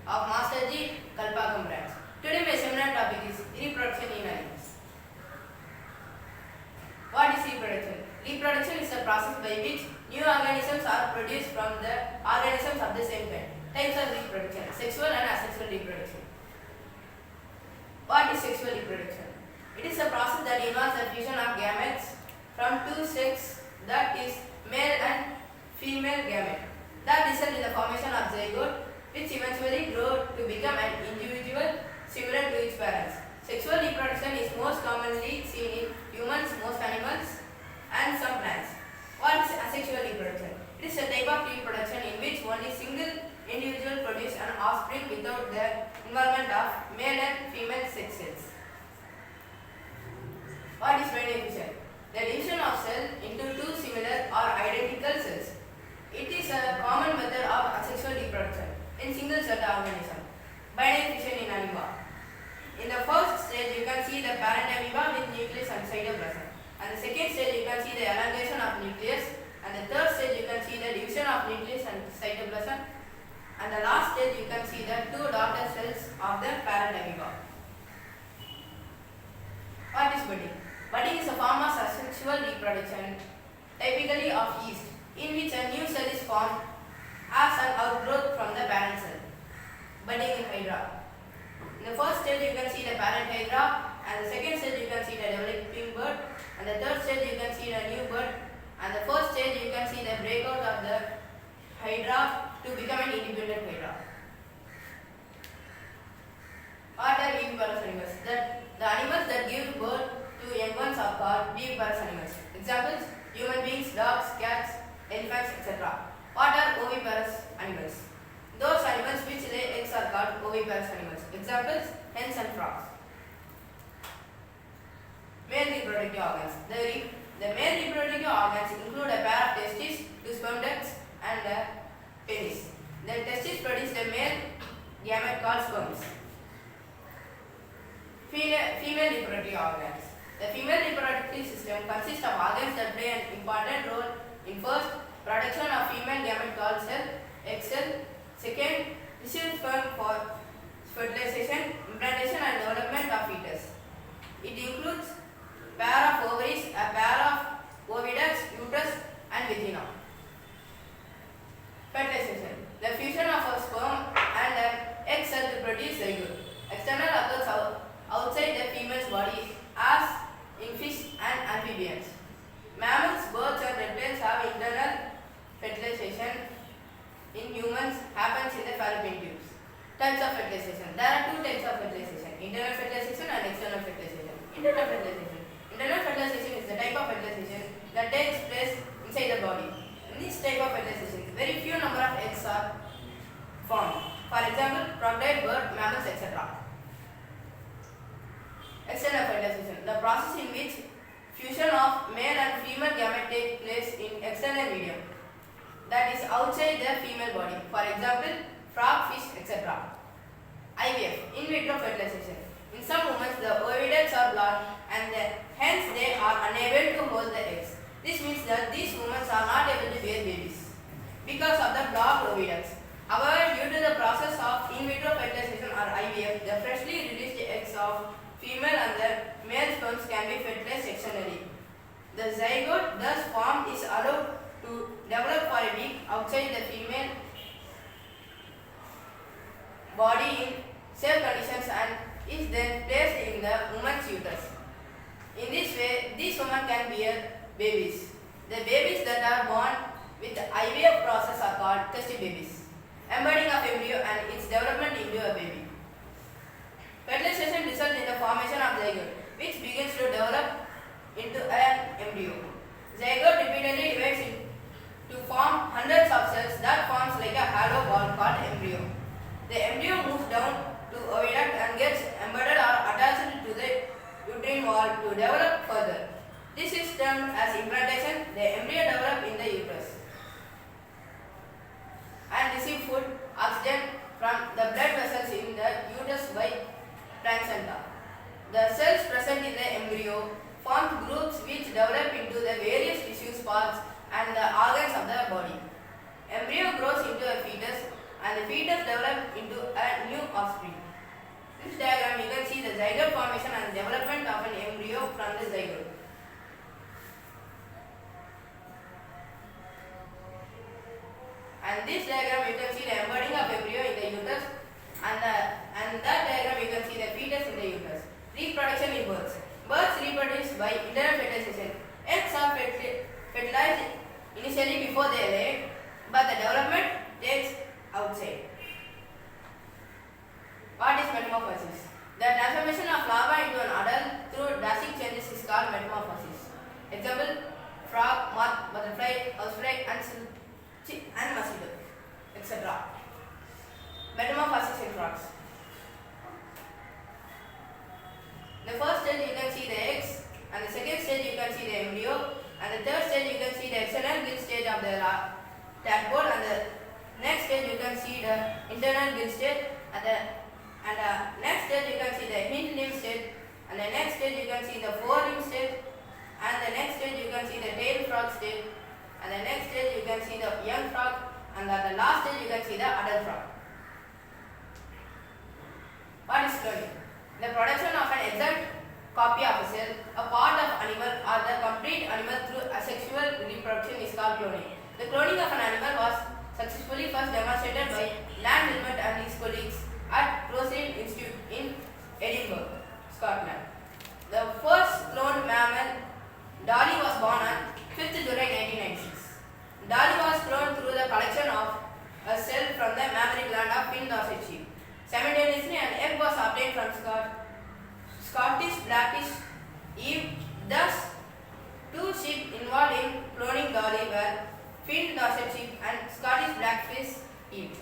of Master G. Kalpakam branch. Today my seminar topic is reproduction in animals. What is reproduction? Reproduction is a process by which new organisms are produced from the organisms of the same kind. Types of reproduction: sexual and asexual reproduction. What is sexual reproduction? It is a process that involves the fusion of gametes from two sexes, that is, male and female gamete, that result in the formation of zygote, which eventually grow to become an individual similar to its parents. Sexual reproduction is most commonly seen in humans, most animals, and some plants. What is asexual reproduction? It is a type of reproduction in which only single individual produce an offspring without the involvement of male and female sex cells. What is beneficial? The division of cell into two similar or identical cells. It is a common method of asexual reproduction in single-celled organism. Binary fission in amoeba. In the first stage, you can see the parent amoeba with nucleus and cytoplasm. And the second stage, you can see the elongation of nucleus. And the third stage, you can see the division of nucleus and cytoplasm. And the last stage, you can see the two daughter cells of the parent amoeba. What is budding? Budding is a form of asexual reproduction, typically of yeast, in which a new cell is formed as an outgrowth from the parent cell. Budding in hydra. In the first stage, you can see the parent hydra, and the second stage, you can see the developing bird, and the third stage, you can see the new bird, and the first stage, you can see the breakout of the hydra to become an independent hydra. What are viviparous animals? The animals that give birth to young ones are called viviparous animals. Examples: human beings, dogs, cats, elephants, etc. What are oviparous animals? Those animals which lay eggs are called oviparous animals. Examples: hens and frogs. Male reproductive organs. The male reproductive organs include a pair of testes, two sperm ducts, and a penis. The testes produce a male gamete called sperms. Female reproductive organs. The female reproductive system consists of organs that play an important role in first, production of female gamete called egg cell. Second, receives sperm for fertilization, implantation and development of fetus. It includes pair of ovaries, a pair of oviducts, uterus and vagina. Fertilization. The fusion of a sperm and an egg cell to produce zygote. External occurs outside the female's body as in fish and amphibians. Mammals, birds and reptiles have internal fertilization. In humans, happens in the fallopian tubes. Types of fertilization. There are two types of fertilization: internal fertilization and external fertilization. Internal fertilization. Internal fertilization is the type of fertilization that takes place inside the body. In this type of fertilization, very few number of eggs are formed. For example, crocodile, bird, mammals, etc. External fertilization. The process in which fusion of male and female gamete take place in external medium, that is outside the female body. For example, frog, fish, etc. IVF, in vitro fertilization. In some women, the oviducts are blocked and hence they are unable to hold the eggs. This means that these women are not able to bear babies because of the blocked oviducts. However, due to the process of in vitro fertilization or IVF, the freshly released eggs of female and the male sperms can be fertilized externally. The zygote thus formed is allowed to develop for a week outside the female body in safe conditions and is then placed in the woman's uterus. In this way, these women can bear babies. The babies that are born with the IVF process are called test babies. Embedding of embryo and its development into a baby. Fertilization results in the formation of zygote, which begins to develop into an embryo. Zygote repeatedly divides to form hundreds of cells that forms like a hollow ball called embryo. The embryo moves down to oviduct and gets embedded or attached to the uterine wall to develop further. This is termed as implantation. The embryo develops in the uterus and receive food, oxygen from the blood vessels in the uterus by placenta. The cells present in the embryo form groups which develop into the various tissue parts and the organs of the body. zygote formation and development of an embryo from the zygote. And this diagram you can see the embedding of embryo in the uterus, and that diagram you can see the fetus in the uterus. Reproduction in birds. Birds reproduce by internal fertilization. Eggs are fertilized initially before they lay, but the development takes outside. What is metamorphosis? The transformation of larva into an adult through drastic changes is called metamorphosis. Example: frog, moth, butterfly, housefly, and mosquito, etc. Metamorphosis in frogs. The first stage you can see the eggs, and the second stage you can see the embryo, and the third stage you can see the external gill stage of the tadpole, and the next stage you can see the internal gill stage, and the next stage you can see the hind limb stage, and the next stage you can see the forelimb stage, and the next stage you can see the tail frog stage, and the next stage you can see the young frog, and at the last stage you can see the adult frog. What is cloning? The production of an exact copy of a cell, a part of animal, or the complete animal through asexual reproduction is called cloning. The cloning of an animal was successfully first demonstrated by Land Wilmot and his colleagues at Roslin Institute in Edinburgh, Scotland. The first cloned mammal, Dolly, was born on 5th July 1996. Dolly was cloned through the collection of a cell from the mammary gland of pin Dorset sheep. Simultaneously, an egg was obtained from Scottish Blackish Eve. Thus, two sheep involved in cloning Dolly were Pin Dorset sheep and Scottish Blackfish Eve.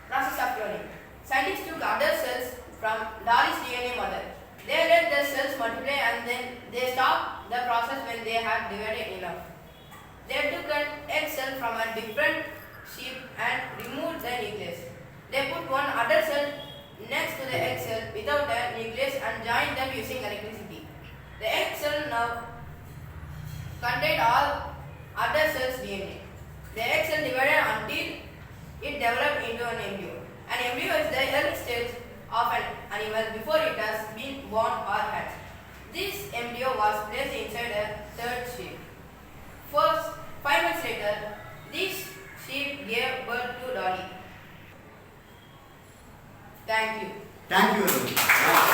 Process of cloning. Scientists took other cells from Dolly's DNA mother. They let the cells multiply and then they stopped the process when they had divided enough. They took an egg cell from a different sheep and removed the nucleus. They put one other cell next to the egg cell without a nucleus and joined them using electricity. The egg cell now contained all other cells' DNA. The egg cell divided until it developed into an embryo. An embryo is the early stage of an animal before it has been born or hatched. This embryo was placed inside a third sheep. First, 5 months later, this sheep gave birth to Dolly. Thank you. Thank you.